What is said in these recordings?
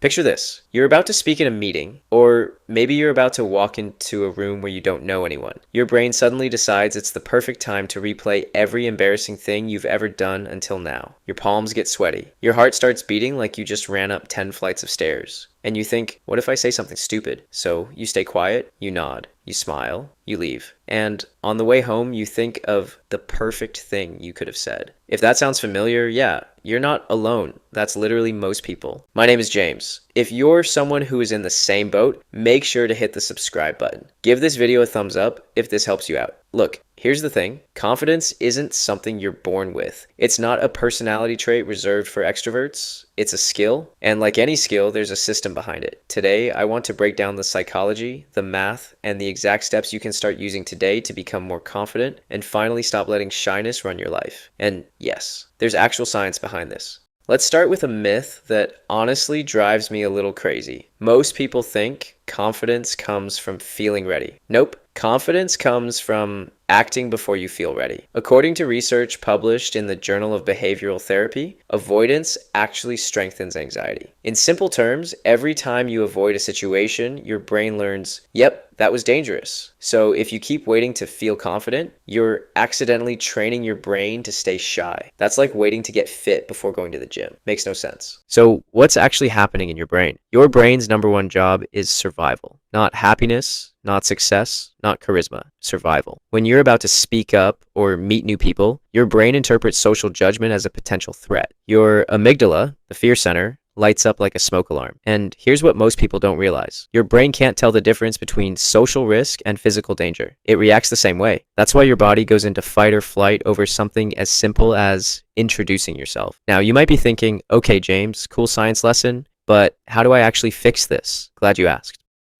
Picture this. You're about to speak in a meeting, or maybe you're about to walk into a room where you don't know anyone. Your brain suddenly decides it's the perfect time to replay every embarrassing thing you've ever done until now. Your palms get sweaty. Your heart starts beating like you just ran up 10 flights of stairs. And you think, what if I say something stupid? So you stay quiet, you nod, you smile, you leave. And on the way home, you think of the perfect thing you could have said. If that sounds familiar, yeah, you're not alone. That's literally most people. My name is James. If you're someone who is in the same boat, make sure to hit the subscribe button. Give this video a thumbs up if this helps you out. Look, here's the thing. Confidence isn't something you're born with. It's not a personality trait reserved for extroverts. It's a skill. And like any skill, there's a system behind it. Today, I want to break down the psychology, the math, and the exact steps you can start using today to become more confident and finally stop letting shyness run your life. And yes, there's actual science behind this. Let's start with a myth that honestly drives me a little crazy. Most people think confidence comes from feeling ready. Nope. Confidence comes from acting before you feel ready. According to research published in the Journal of Behavioral Therapy, avoidance actually strengthens anxiety. In simple terms, every time you avoid a situation, your brain learns, yep, that was dangerous. So if you keep waiting to feel confident, you're accidentally training your brain to stay shy. That's like waiting to get fit before going to the gym. Makes no sense. So what's actually happening in your brain? Your brain's number one job is survival, not happiness, not success, not charisma, survival. When you're about to speak up or meet new people, your brain interprets social judgment as a potential threat. Your amygdala, the fear center, lights up like a smoke alarm. And here's what most people don't realize. Your brain can't tell the difference between social risk and physical danger. It reacts the same way. That's why your body goes into fight or flight over something as simple as introducing yourself. Now, you might be thinking, okay, James, cool science lesson, but how do I actually fix this? Glad you asked.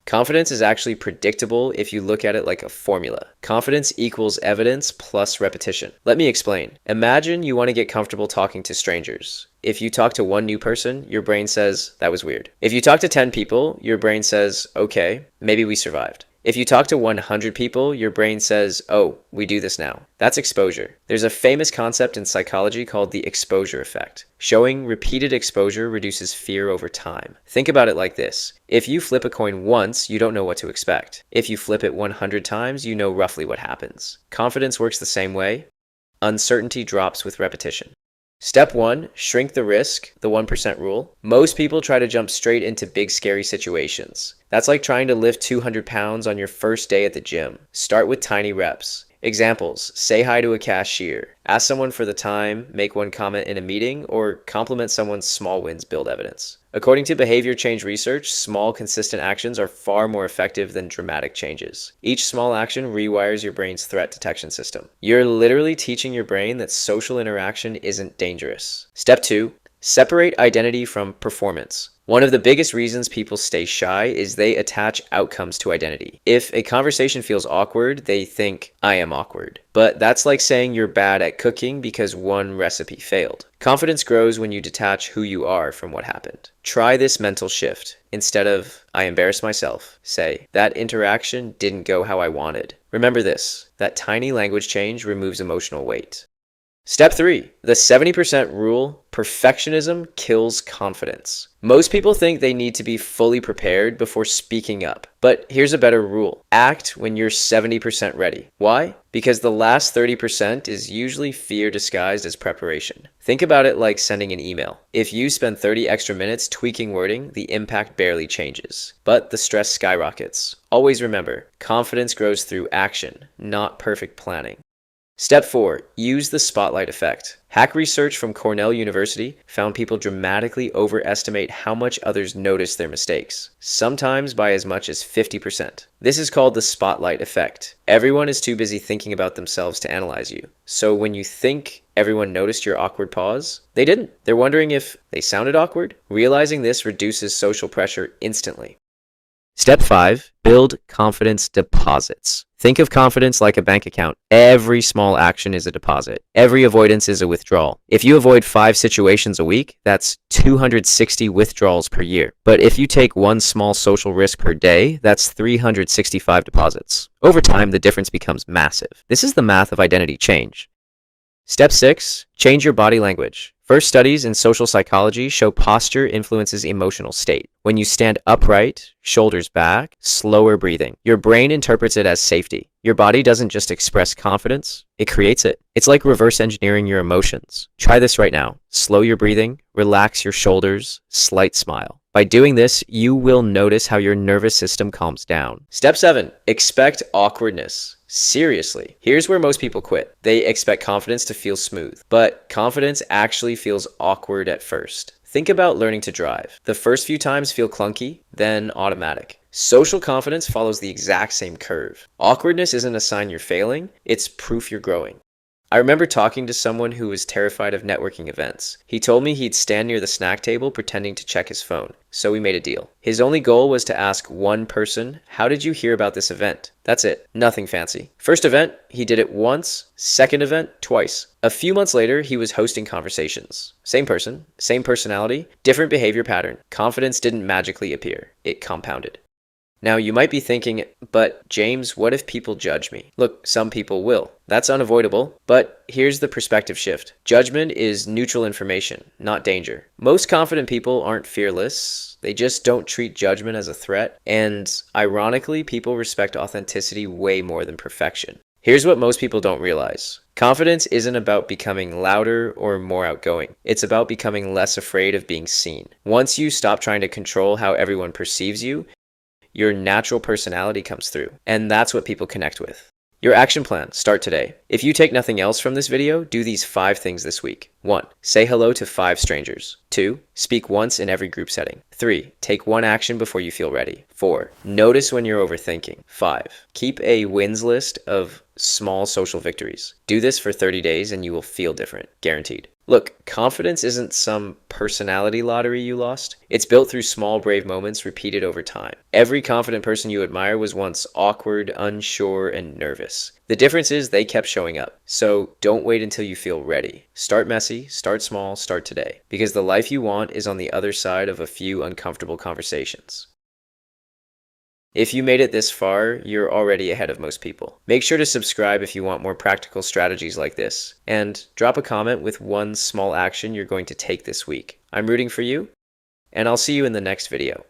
Confidence is actually predictable if you look at it like a formula. Confidence equals evidence plus repetition. Let me explain. Imagine you want to get comfortable talking to strangers. If you talk to one new person, your brain says, that was weird. If you talk to 10 people, your brain says, okay, maybe we survived. If you talk to 100 people, your brain says, oh, we do this now. That's exposure. There's a famous concept in psychology called the exposure effect. Showing repeated exposure reduces fear over time. Think about it like this. If you flip a coin once, you don't know what to expect. If you flip it 100 times, you know roughly what happens. Confidence works the same way. Uncertainty drops with repetition. Step 1, shrink the risk, the 1% rule. Most people try to jump straight into big scary situations. That's like trying to lift 200 pounds on your first day at the gym. Start with tiny reps. Examples, say hi to a cashier, ask someone for the time, make one comment in a meeting, or compliment someone's small wins build evidence. According to behavior change research, small consistent actions are far more effective than dramatic changes. Each small action rewires your brain's threat detection system. You're literally teaching your brain that social interaction isn't dangerous. Step 2, separate identity from performance. One of the biggest reasons people stay shy is they attach outcomes to identity. If a conversation feels awkward, they think, I am awkward. But that's like saying you're bad at cooking because one recipe failed. Confidence grows when you detach who you are from what happened. Try this mental shift. Instead of, I embarrassed myself, say, that interaction didn't go how I wanted. Remember this, that tiny language change removes emotional weight. Step 3, the 70% rule, perfectionism kills confidence. Most people think they need to be fully prepared before speaking up. But here's a better rule. Act when you're 70% ready. Why? Because the last 30% is usually fear disguised as preparation. Think about it like sending an email. If you spend 30 extra minutes tweaking wording, the impact barely changes, but the stress skyrockets. Always remember, confidence grows through action, not perfect planning. Step 4, use the spotlight effect. Hack research from Cornell University found people dramatically overestimate how much others notice their mistakes, sometimes by as much as 50%. This is called the spotlight effect. Everyone is too busy thinking about themselves to analyze you. So when you think everyone noticed your awkward pause, they didn't. They're wondering if they sounded awkward. Realizing this reduces social pressure instantly. Step 5, build confidence deposits. Think of confidence like a bank account. Every small action is a deposit. Every avoidance is a withdrawal. If you avoid 5 situations a week, that's 260 withdrawals per year. But if you take one small social risk per day, that's 365 deposits. Over time, the difference becomes massive. This is the math of identity change. Step 6, change your body language. First studies in social psychology show posture influences emotional state. When you stand upright, shoulders back, slower breathing, your brain interprets it as safety. Your body doesn't just express confidence, it creates it. It's like reverse engineering your emotions. Try this right now. Slow your breathing, relax your shoulders, slight smile. By doing this, you will notice how your nervous system calms down. Step 7. Expect awkwardness. Seriously, here's where most people quit. They expect confidence to feel smooth, but confidence actually feels awkward at first. Think about learning to drive. The first few times feel clunky, then automatic. Social confidence follows the exact same curve. Awkwardness isn't a sign you're failing, it's proof you're growing. I remember talking to someone who was terrified of networking events. He told me he'd stand near the snack table pretending to check his phone, so we made a deal. His only goal was to ask one person, "How did you hear about this event?" That's it, nothing fancy. First event, he did it once. Second event, twice. A few months later, he was hosting conversations. Same person, same personality, different behavior pattern. Confidence didn't magically appear, it compounded. Now, you might be thinking, but James, what if people judge me? Look, some people will. That's unavoidable, but here's the perspective shift. Judgment is neutral information, not danger. Most confident people aren't fearless. They just don't treat judgment as a threat. And ironically, people respect authenticity way more than perfection. Here's what most people don't realize. Confidence isn't about becoming louder or more outgoing. It's about becoming less afraid of being seen. Once you stop trying to control how everyone perceives you, your natural personality comes through, and that's what people connect with. Your action plan, start today. If you take nothing else from this video, do these 5 things this week. 1. Say hello to 5 strangers. 2. Speak once in every group setting. 3. Take one action before you feel ready. 4. Notice when you're overthinking. 5. Keep a wins list of small social victories. Do this for 30 days and you will feel different, guaranteed. Look, confidence isn't some personality lottery you lost. It's built through small, brave moments repeated over time. Every confident person you admire was once awkward, unsure, and nervous. The difference is they kept showing up. So don't wait until you feel ready. Start messy, start small, start today. Because the life you want is on the other side of a few uncomfortable conversations. If you made it this far, you're already ahead of most people. Make sure to subscribe if you want more practical strategies like this, and drop a comment with one small action you're going to take this week. I'm rooting for you, and I'll see you in the next video.